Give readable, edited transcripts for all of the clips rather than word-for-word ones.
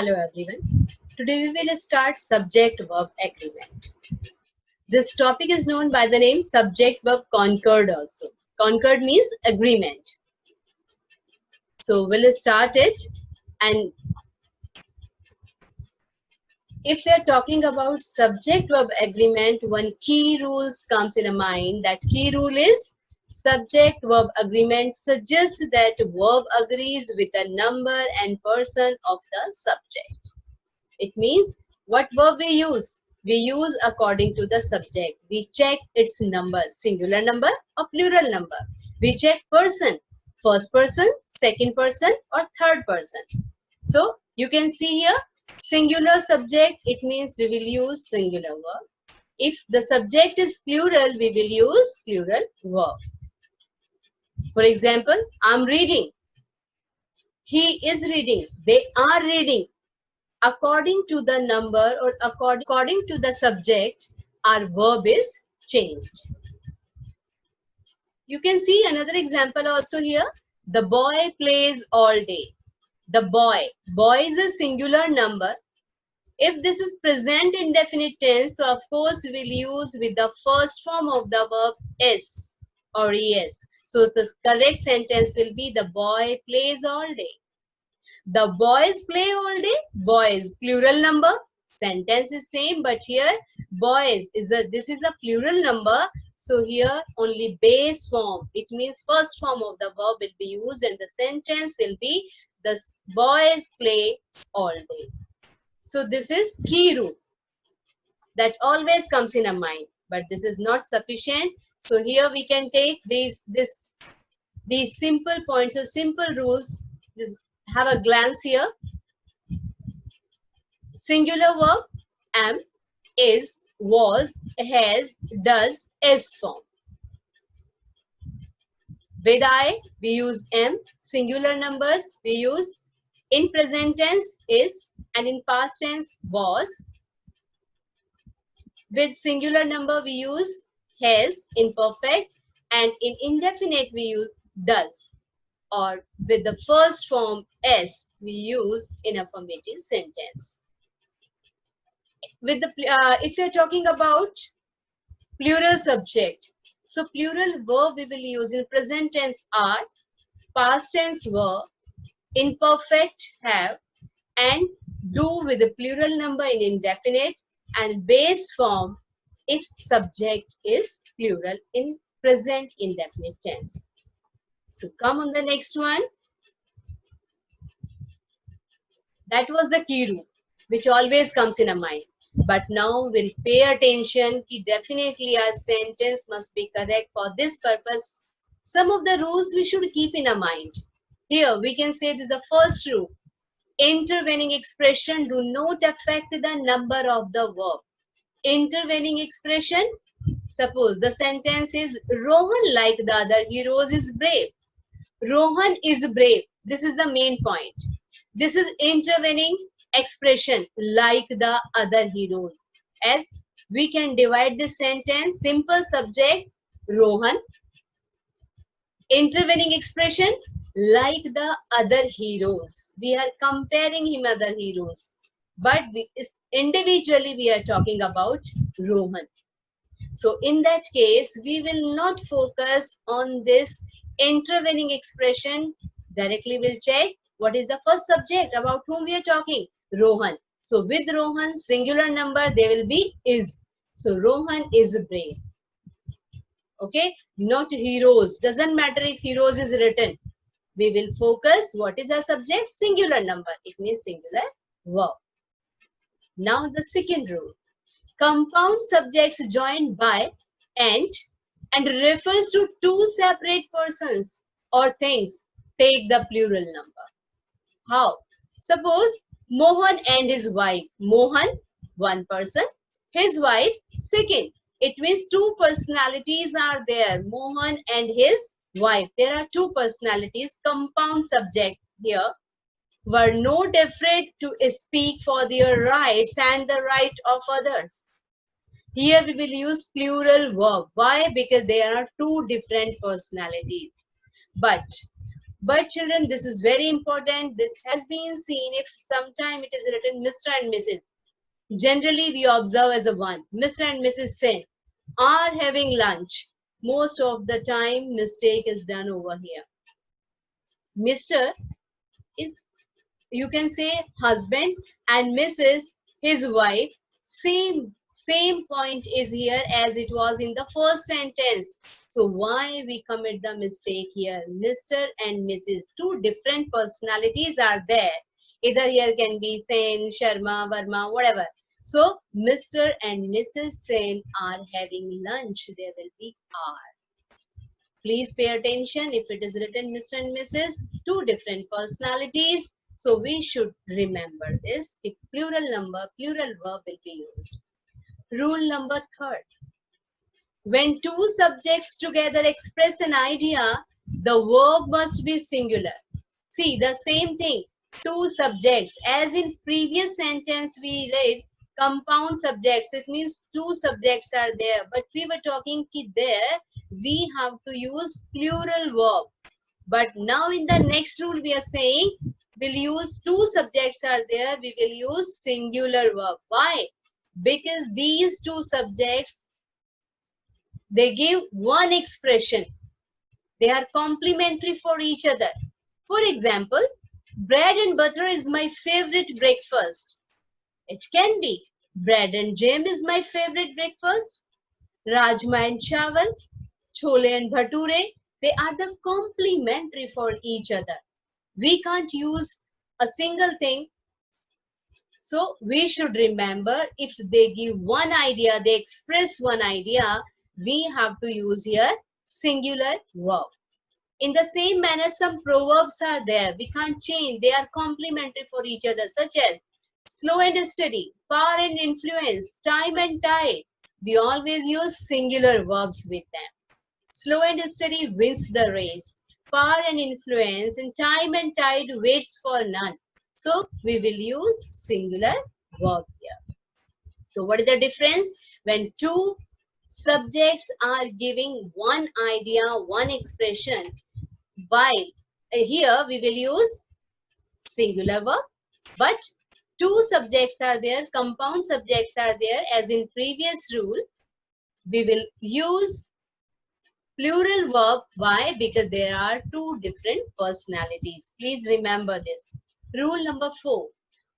Hello everyone. Today we will start subject verb agreement. This topic is known by the name subject verb concord also. Concord means agreement. So we'll start it, and if we are talking about subject verb agreement, one key rules comes in mind. That key rule is subject verb agreement suggests that verb agrees with the number and person of the subject. It means what verb we use? We use according to the subject. We check its number, singular number or plural number. We check person, first person, second person or third person. So you can see here, singular subject, it means we will use singular verb. If the subject is plural, we will use plural verb. For example, I'm reading. He is reading. They are reading. According to the number or according to the subject, our verb is changed. You can see another example also here. The boy plays all day. The boy is a singular number. If this is present indefinite tense, so of course we will use with the first form of the verb is or es. So the correct sentence will be the boy plays all day. The boys play all day. Boys, plural number. Sentence is same, but here boys this is a plural number. So here only base form. It means first form of the verb will be used, and the sentence will be the boys play all day. So this is key rule that always comes in a mind, but this is not sufficient. So here we can take these simple points or simple rules. Have a glance here. Singular verb am, is, was, has, does, is form. With I, we use am. Singular numbers, we use in present tense is, and in past tense was. With singular number, we use has in perfect, and in indefinite, we use does. Or with the first form s, we use in affirmative sentence. With the if you're talking about plural subject, so plural verb we will use in present tense are, past tense were, imperfect have, and do with the plural number in indefinite, and base form if subject is plural in present indefinite tense. So come on the next one. That was the key rule which always comes in a mind. But now we'll pay attention. Definitely our sentence must be correct. For this purpose, some of the rules we should keep in our mind. Here we can say this is the first rule. Intervening expression do not affect the number of the verb. Intervening expression, suppose the sentence is Rohan, like the other heroes, is brave. Rohan is brave. This is the main point. This is intervening expression, like the other heroes. As we can divide this sentence, simple subject Rohan, intervening expression like the other heroes. We are comparing him other heroes, but individually we are talking about Rohan. So in that case, we will not focus on this intervening expression. Directly we'll check what is the first subject about whom we are talking. Rohan. So with Rohan, singular number, there will be is. So Rohan is brave. Okay, not heroes. Doesn't matter if heroes is written. We will focus what is our subject? Singular number. It means singular verb. Now the second rule. Compound subjects joined by and refers to two separate persons or things take the plural number. How? Suppose Mohan and his wife. Mohan, one person. His wife, second. It means two personalities are there. Mohan and his wife. There are two personalities. Compound subject here. Were not afraid to speak for their rights and the right of others. Here we will use plural verb. Why? Because there are two different personalities. But But children, this is very important. This has been seen if sometime it is written Mr. and Mrs. Generally, we observe as a one. Mr. and Mrs. Sen are having lunch. Most of the time, mistake is done over here. Mr. is, you can say, husband, and Mrs. his wife. Same point is here as it was in the first sentence. So why we commit the mistake here? Mr. and Mrs. Two different personalities are there. Either here can be Sen, Sharma, Verma, whatever. So Mr. and Mrs. Sen are having lunch. There will be are. Please pay attention. If it is written Mr. and Mrs., two different personalities. So we should remember this. If plural number, plural verb will be used. Rule number third. When two subjects together express an idea, the verb must be singular. See, the same thing. Two subjects. As in previous sentence we read, compound subjects. It means two subjects are there. But we were talking there, we have to use plural verb. But now in the next rule we are saying, we'll use two subjects are there. We will use singular verb. Why? Because these two subjects, they give one expression. They are complementary for each other. For example, bread and butter is my favorite breakfast. It can be bread and jam is my favorite breakfast. Rajma and chawal, chole and bhature, they are the complementary for each other. We can't use a single thing. So we should remember, if they give one idea, they express one idea, we have to use here singular verb. In the same manner, some proverbs are there. We can't change. They are complementary for each other, such as slow and steady, power and influence, time and tide. We always use singular verbs with them. Slow and steady wins the race. Power and influence, and time and tide waits for none. So we will use singular verb here. So what is the difference? When two subjects are giving one idea, one expression, while here we will use singular verb, but two subjects are there, compound subjects are there, as in previous rule, we will use plural verb. Why? Because there are two different personalities. Please remember this. Rule number 4.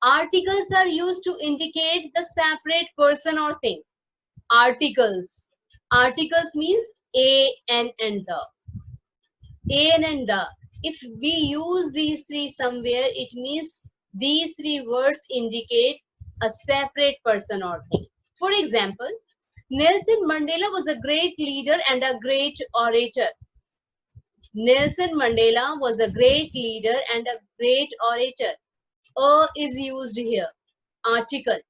Articles are used to indicate the separate person or thing. Articles. Articles means a, an, and the. A and the. If we use these three somewhere, it means these three words indicate a separate person or thing. For example, Nelson Mandela was a great leader and a great orator. Nelson Mandela was a great leader and a great orator. A is used here. Article.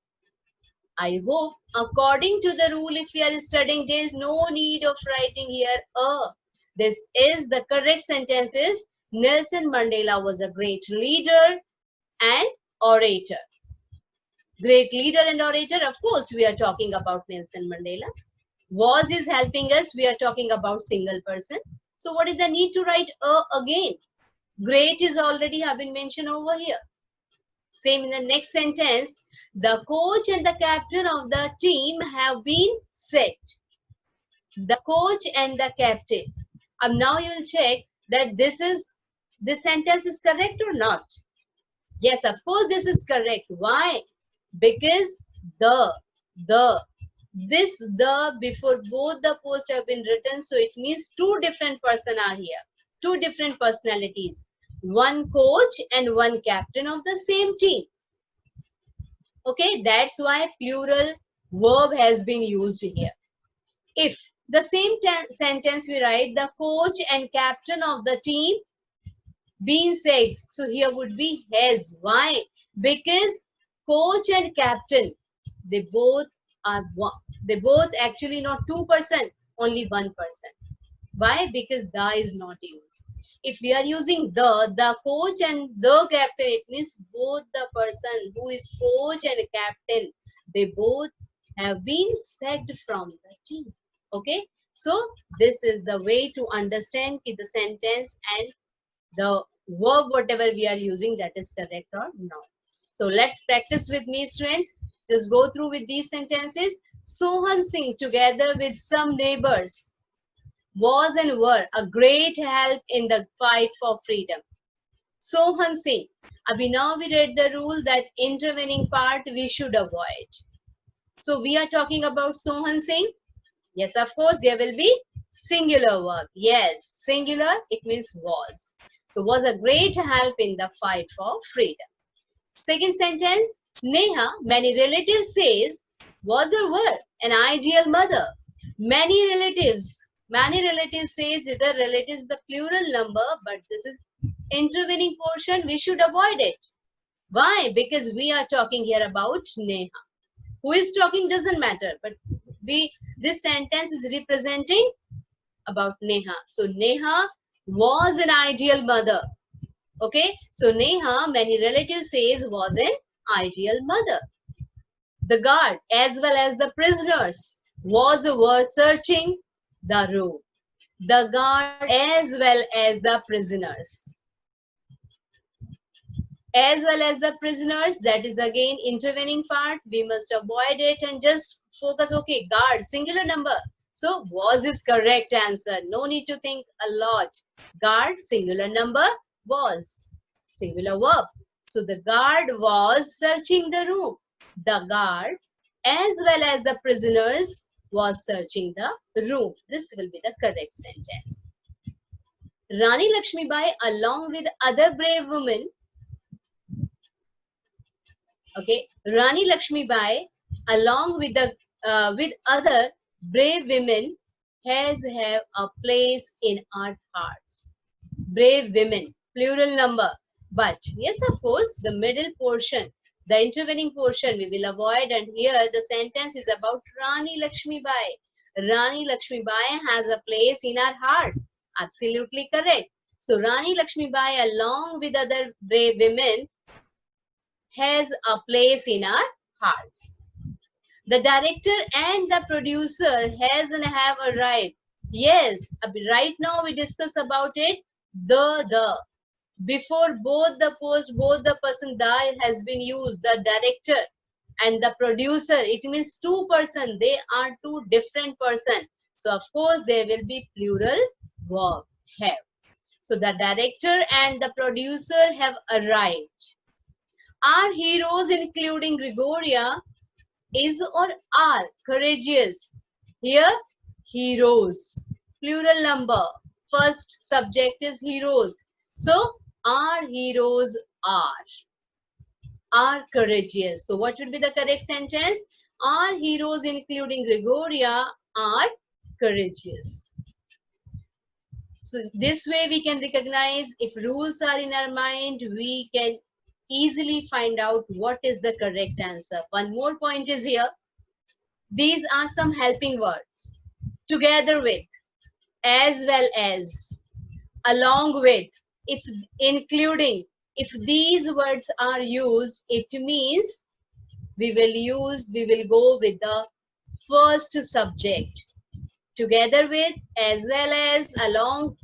I hope, according to the rule, if we are studying, there is no need of writing here a. This is the correct sentence is Nelson Mandela was a great leader and orator. Great leader and orator, of course, we are talking about Nelson Mandela. Was is helping us, we are talking about single person. So what is the need to write a again? Great is already have been mentioned over here. Same in the next sentence, the coach and the captain of the team have been set. The coach and the captain. And now you will check that this sentence is correct or not. Yes, of course this is correct. Why? Because this before both the posts have been written, so it means two different person are here. Two different personalities. One coach and one captain of the same team. Okay, that's why plural verb has been used here. If the same sentence we write, the coach and captain of the team been said, so here would be has. Why? Because coach and captain, they both are one. They both actually not two person, only one person. Why? Because the is not used. If we are using the coach and the captain, it means both the person who is coach and captain, they both have been sacked from the team. Okay, so this is the way to understand the sentence and the verb whatever we are using, that is correct or not. So let's practice with me, students. Just go through with these sentences. Sohan Singh, together with some neighbors, was and were a great help in the fight for freedom. Sohan Singh. Abhi, now we read the rule that intervening part we should avoid. So we are talking about Sohan Singh. Yes, of course, there will be singular verb. Yes, singular, it means was. So was a great help in the fight for freedom. Second sentence, Neha, many relatives says, was or were an ideal mother. Many relatives says the relatives the plural number, but this is intervening portion, we should avoid it. Why? Because we are talking here about Neha. Who is talking doesn't matter, but this sentence is representing about Neha. So Neha was an ideal mother. Okay, so Neha, many relatives says, was an ideal mother. The guard as well as the prisoners were searching the room. The guard as well as the prisoners. As well as the prisoners, that is again intervening part, we must avoid it and just focus. Okay, guard, singular number, so was is correct answer, no need to think a lot. Guard, singular number, was, singular verb. So the guard was searching the room. The guard as well as the prisoners was searching the room. This will be the correct sentence. Rani Lakshmibai along with other brave women. Okay, Rani Lakshmibai, along with the with other brave women, has have a place in our hearts. Brave women, plural number. But yes, of course, the middle portion, the intervening portion, we will avoid. And here the sentence is about Rani Lakshmibai. Rani Lakshmibai has a place in our heart. Absolutely correct. So Rani Lakshmibai, along with other brave women, has a place in our hearts. The director and the producer has and have arrived. Yes, right now we discuss about it. The before both the post, both the person the has been used. The director and the producer, it means two person. They are two different person. So of course there will be plural verb have. So the director and the producer have arrived. Our heroes, including Gregoria, is or are courageous. Here, heroes, plural number. First subject is heroes. So, our heroes are courageous. So, what would be the correct sentence? Our heroes, including Gregoria, are courageous. So, this way we can recognize if rules are in our mind, we can easily find out what is the correct answer. One more point is here. These are some helping words. Together with, as well as, along with, if including. If these words are used, it means we will go with the first subject. Together with, as well as, along.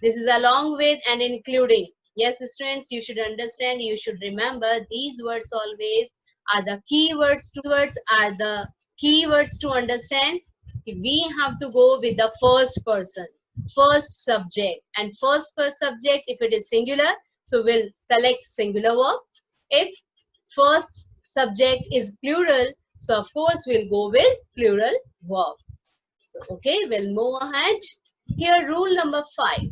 This is along with and including. Yes, students, you should understand, you should remember these words always are the keywords to understand. We have to go with the first person, first subject, and first subject, if it is singular, so we'll select singular verb. If first subject is plural, so of course we'll go with plural verb. So, okay, we'll move ahead. Here, rule number 5.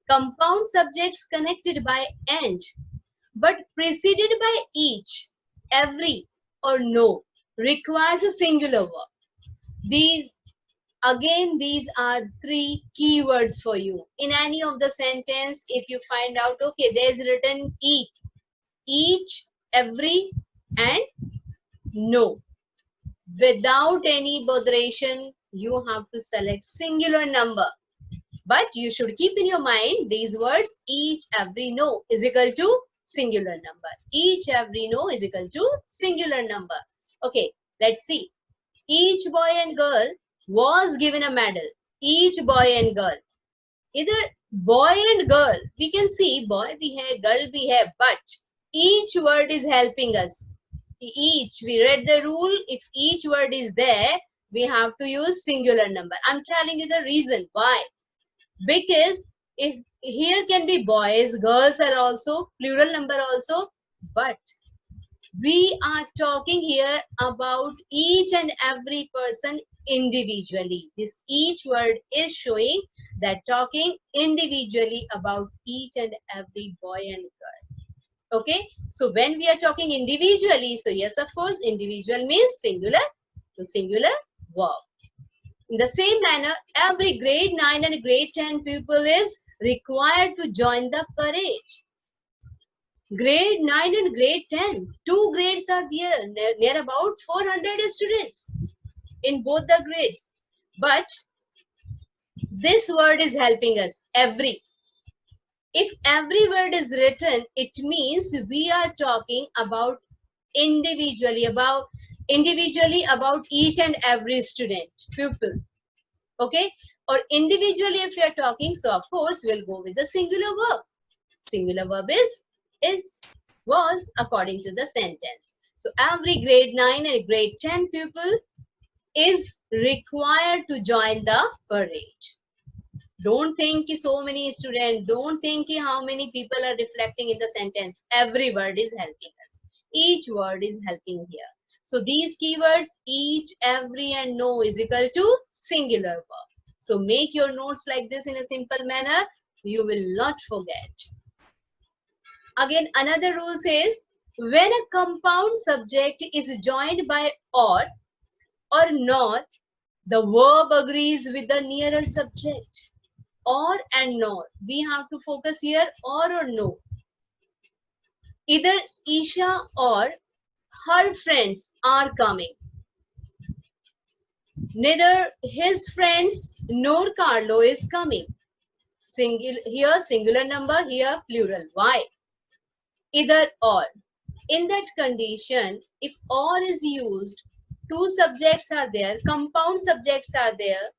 Compound subjects connected by and, but preceded by each, every, or no, requires a singular verb. These are 3 keywords for you. In any of the sentence, if you find out, okay, there's written each, every, and no. Without any botheration, you have to select singular number. But you should keep in your mind these words, each, every, no is equal to singular number. Each, every, no is equal to singular number. Okay, let's see. Each boy and girl was given a medal. Each boy and girl. Either boy and girl. We can see boy we have, girl we have, but each word is helping us. Each, we read the rule, if each word is there, we have to use singular number. I'm telling you the reason why. Because if here can be boys, girls are also, plural number also, but we are talking here about each and every person individually. This each word is showing that talking individually about each and every boy and girl. Okay, so when we are talking individually, so yes, of course, individual means singular, so singular verb. In the same manner, every grade 9 and grade 10 pupil is required to join the parade. Grade 9 and grade 10, two grades are there, near about 400 students in both the grades. But this word is helping us, every. If every word is written, it means we are talking about individually, about each and every student, pupil. Okay, or individually if we are talking, so of course we'll go with the singular verb. Singular verb is, was according to the sentence. So every grade 9 and grade 10 pupil is required to join the parade. Don't think so many students, don't think how many people are reflecting in the sentence. Every word is helping us. Each word is helping here. So these keywords, each, every and no is equal to singular verb. So make your notes like this in a simple manner. You will not forget. Again, another rule says, when a compound subject is joined by or not, the verb agrees with the nearer subject. Or and nor. We have to focus here, or no. Either Isha or her friends are coming. Neither his friends nor Carlo is coming. Here singular number, here plural. Why? Either or. In that condition, if or is used, two subjects are there, compound subjects are there,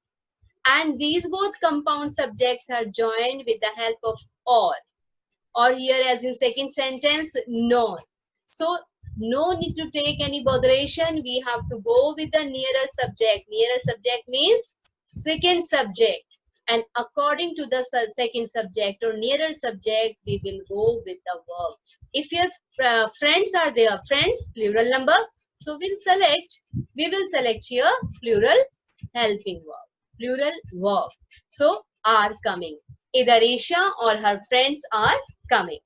and these both compound subjects are joined with the help of or here as in second sentence, nor. So no need to take any botheration. We have to go with the nearer subject. Nearer subject means second subject. And according to the second subject or nearer subject, we will go with the verb. If your friends are there, friends, plural number, so we will select here plural helping verb, plural verb. So are coming. Either Isha or her friends are coming.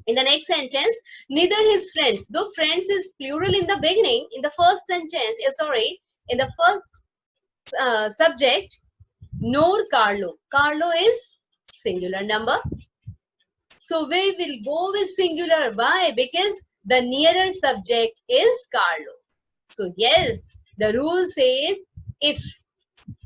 In the next sentence, neither his friends, though friends is plural in the beginning, in the first sentence, in the first subject, nor Carlo. Carlo is singular number. So we will go with singular. Why? Because the nearer subject is Carlo. So yes, the rule says if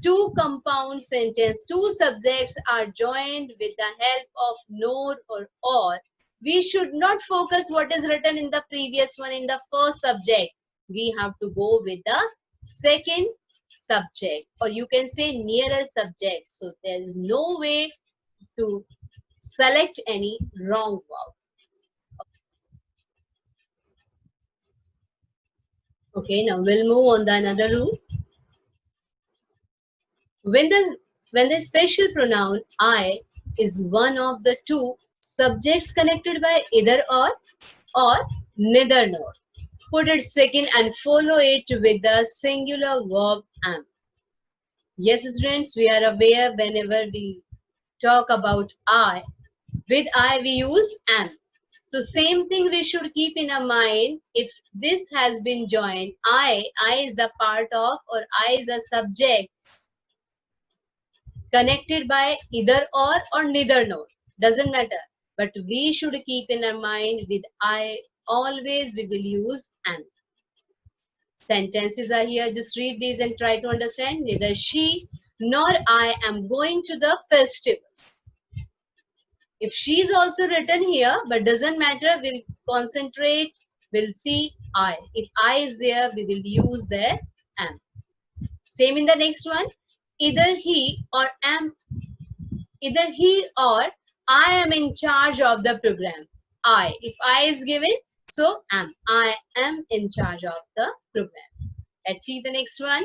two compound sentence, two subjects are joined with the help of nor or, we should not focus what is written in the previous one in the first subject. We have to go with the second subject, or you can say nearer subject. So there is no way to select any wrong verb. Okay, now we'll move on the another rule. When the special pronoun I is one of the two subjects connected by either or neither nor, put it second and follow it with the singular verb am. Yes, students, we are aware whenever we talk about I, with I we use am. So same thing we should keep in our mind. If this has been joined, I is the part of, or I is the subject connected by either or neither nor, doesn't matter, but we should keep in our mind with I always we will use am. Sentences are here, just read these and try to understand. Neither she nor I am going to the festival. If she is also written here, but doesn't matter, we'll concentrate, we'll see I. If I is there, we will use there am. Same in the next one, either he or am Either he or I am in charge of the program. I. If I is given, so am. I am in charge of the program. Let's see the next one.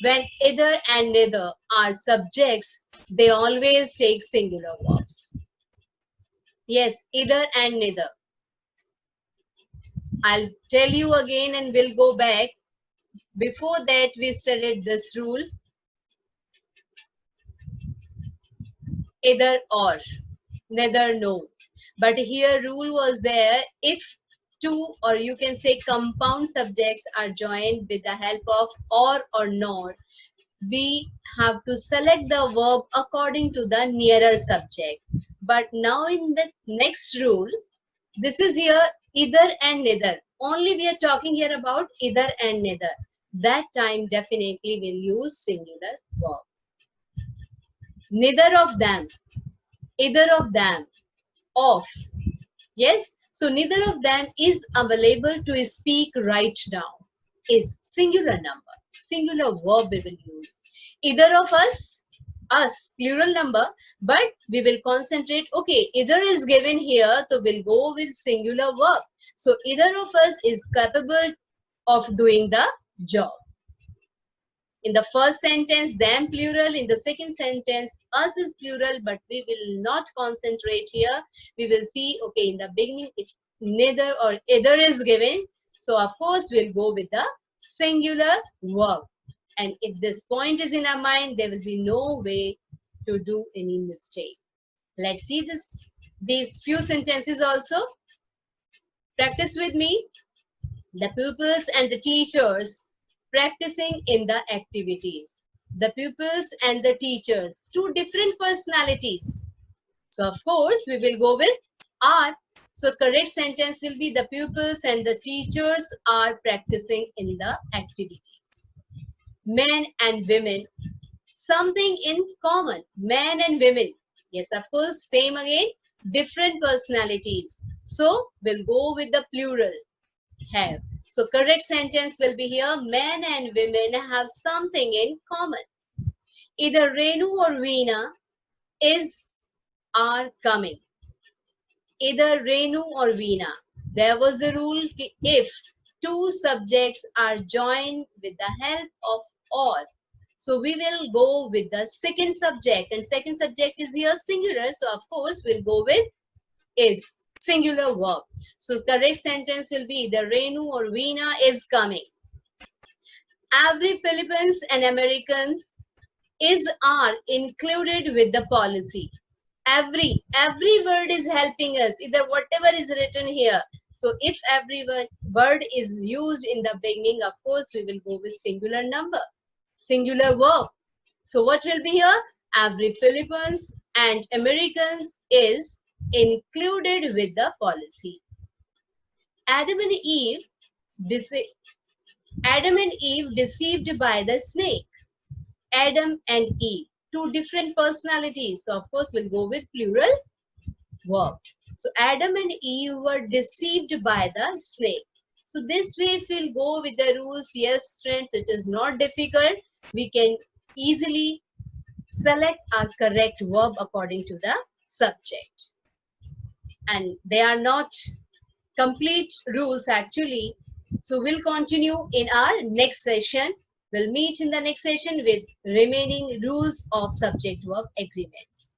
When either and neither are subjects, they always take singular verbs. Yes, either and neither. I'll tell you again and we'll go back. Before that, we studied this rule. Either or, neither no. But here rule was there, if two or you can say compound subjects are joined with the help of or not, we have to select the verb according to the nearer subject. But now in the next rule, this is here either and neither. Only we are talking here about either and neither. That time definitely we'll use singular verb. Neither of them, either of them, of. Yes, so neither of them is available to speak right now. Is singular number, singular verb we will use. Either of us, plural number, but we will concentrate. Okay, either is given here, so we'll go with singular verb. So either of us is capable of doing the job. In the first sentence, them plural. In the second sentence, us is plural, but we will not concentrate here. We will see, okay, in the beginning, if neither or either is given, so of course, we'll go with the singular verb. And if this point is in our mind, there will be no way to do any mistake. Let's see these few sentences also. Practice with me. The pupils and the teachers practicing in the activities. The pupils and the teachers, two different personalities. So of course, we will go with are. So correct sentence will be the pupils and the teachers are practicing in the activities. Men and women, something in common. Men and women. Yes, of course, same again, different personalities. So we'll go with the plural, have. So correct sentence will be here, men and women have something in common. Either Renu or Veena are coming. Either Renu or Veena. There was the rule, if two subjects are joined with the help of or. So we will go with the second subject, and second subject is here singular. So of course we'll go with is. Singular verb. So correct sentence will be either Renu or Veena is coming. Every Philippines and Americans are included with the policy. Every word is helping us, either whatever is written here. So if every word is used in the beginning, of course we will go with singular number, singular verb. So what will be here? Every Philippines and Americans is included with the policy. Adam and Eve deceived by the snake. Adam and Eve, two different personalities. So of course we'll go with plural verb. So Adam and Eve were deceived by the snake. So this way if we'll go with the rules, yes friends, it is not difficult. We can easily select our correct verb according to the subject. And they are not complete rules actually. So we'll continue in our next session. We'll meet in the next session with remaining rules of subject verb agreements.